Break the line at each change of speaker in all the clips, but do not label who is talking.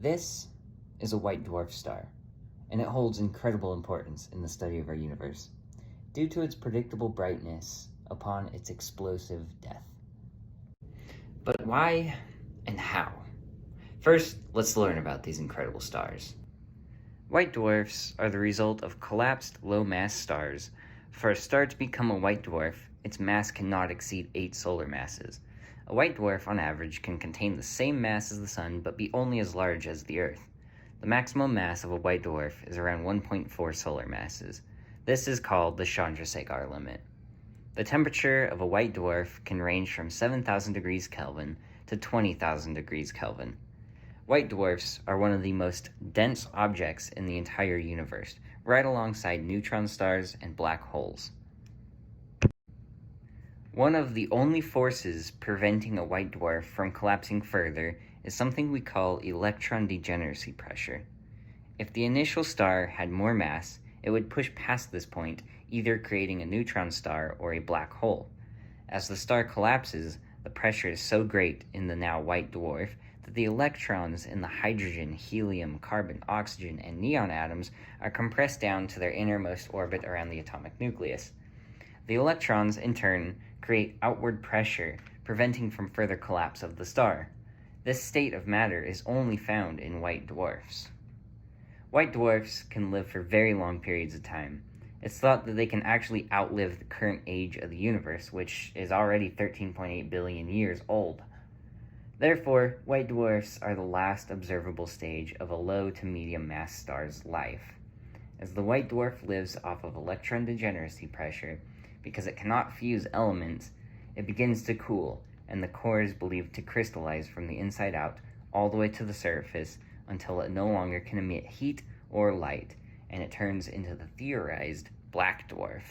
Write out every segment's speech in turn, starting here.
This is a white dwarf star, and it holds incredible importance in the study of our universe due to its predictable brightness upon its explosive death. But why and how? First, let's learn about these incredible stars. White dwarfs are the result of collapsed low-mass stars. For a star to become a white dwarf, its mass cannot exceed 8 solar masses. A white dwarf, on average, can contain the same mass as the Sun, but be only as large as the Earth. The maximum mass of a white dwarf is around 1.4 solar masses. This is called the Chandrasekhar limit. The temperature of a white dwarf can range from 7,000 degrees Kelvin to 20,000 degrees Kelvin. White dwarfs are one of the most dense objects in the entire universe, right alongside neutron stars and black holes. One of the only forces preventing a white dwarf from collapsing further is something we call electron degeneracy pressure. If the initial star had more mass, it would push past this point, either creating a neutron star or a black hole. As the star collapses, the pressure is so great in the now white dwarf that the electrons in the hydrogen, helium, carbon, oxygen, and neon atoms are compressed down to their innermost orbit around the atomic nucleus. The electrons, in turn, create outward pressure, preventing from further collapse of the star. This state of matter is only found in white dwarfs. White dwarfs can live for very long periods of time. It's thought that they can actually outlive the current age of the universe, which is already 13.8 billion years old. Therefore, white dwarfs are the last observable stage of a low to medium mass star's life. As the white dwarf lives off of electron degeneracy pressure, because it cannot fuse elements, it begins to cool, and the core is believed to crystallize from the inside out all the way to the surface until it no longer can emit heat or light, and it turns into the theorized black dwarf.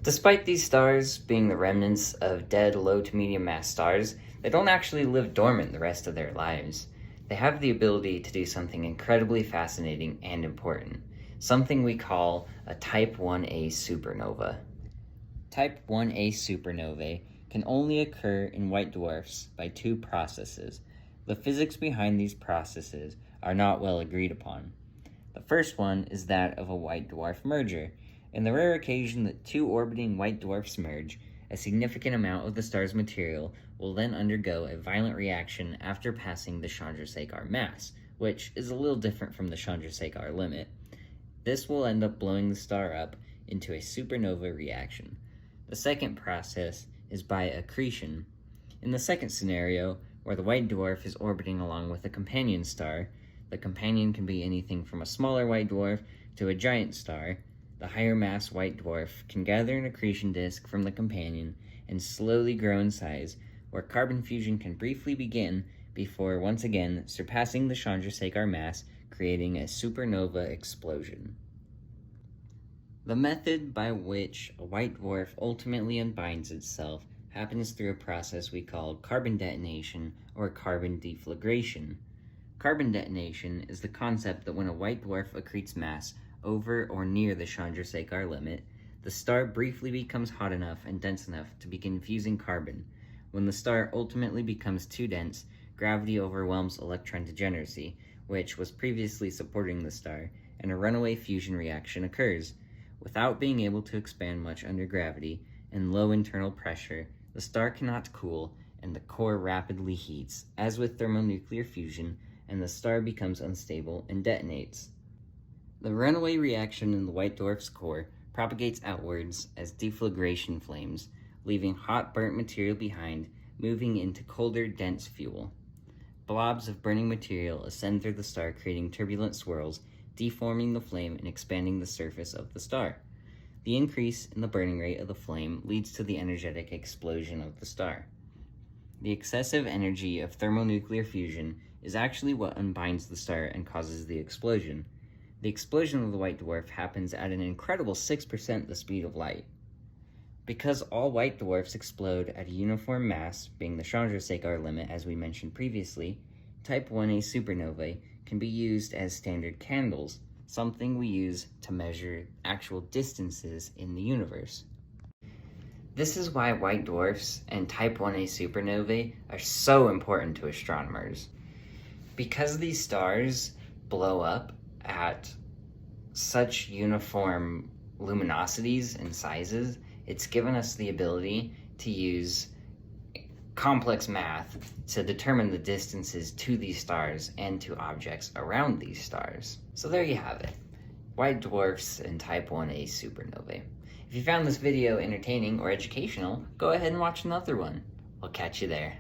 Despite these stars being the remnants of dead low to medium mass stars, they don't actually live dormant the rest of their lives. They have the ability to do something incredibly fascinating and important, something we call a Type 1a supernova. Type 1a supernovae can only occur in white dwarfs by two processes. The physics behind these processes are not well agreed upon. The first one is that of a white dwarf merger. In the rare occasion that two orbiting white dwarfs merge, a significant amount of the star's material will then undergo a violent reaction after passing the Chandrasekhar mass, which is a little different from the Chandrasekhar limit. This will end up blowing the star up into a supernova reaction. The second process is by accretion. In the second scenario, where the white dwarf is orbiting along with a companion star, the companion can be anything from a smaller white dwarf to a giant star. The higher mass white dwarf can gather an accretion disk from the companion and slowly grow in size, where carbon fusion can briefly begin before once again surpassing the Chandrasekhar mass, creating a supernova explosion. The method by which a white dwarf ultimately unbinds itself happens through a process we call carbon detonation or carbon deflagration. Carbon detonation is the concept that when a white dwarf accretes mass over or near the Chandrasekhar limit, the star briefly becomes hot enough and dense enough to begin fusing carbon. When the star ultimately becomes too dense, gravity overwhelms electron degeneracy, which was previously supporting the star, and a runaway fusion reaction occurs. Without being able to expand much under gravity and low internal pressure, the star cannot cool, and the core rapidly heats, as with thermonuclear fusion, and the star becomes unstable and detonates. The runaway reaction in the white dwarf's core propagates outwards as deflagration flames, leaving hot burnt material behind, moving into colder, dense fuel. Blobs of burning material ascend through the star, creating turbulent swirls, deforming the flame and expanding the surface of the star. The increase in the burning rate of the flame leads to the energetic explosion of the star. The excessive energy of thermonuclear fusion is actually what unbinds the star and causes the explosion. The explosion of the white dwarf happens at an incredible 6% the speed of light. Because all white dwarfs explode at a uniform mass, being the Chandrasekhar limit as we mentioned previously, Type 1a supernovae can be used as standard candles, something we use to measure actual distances in the universe. This is why white dwarfs and Type 1a supernovae are so important to astronomers. Because these stars blow up at such uniform luminosities and sizes, it's given us the ability to use complex math to determine the distances to these stars and to objects around these stars. So there you have it. White dwarfs and type 1a supernovae. If you found this video entertaining or educational, go ahead and watch another one. I'll catch you there.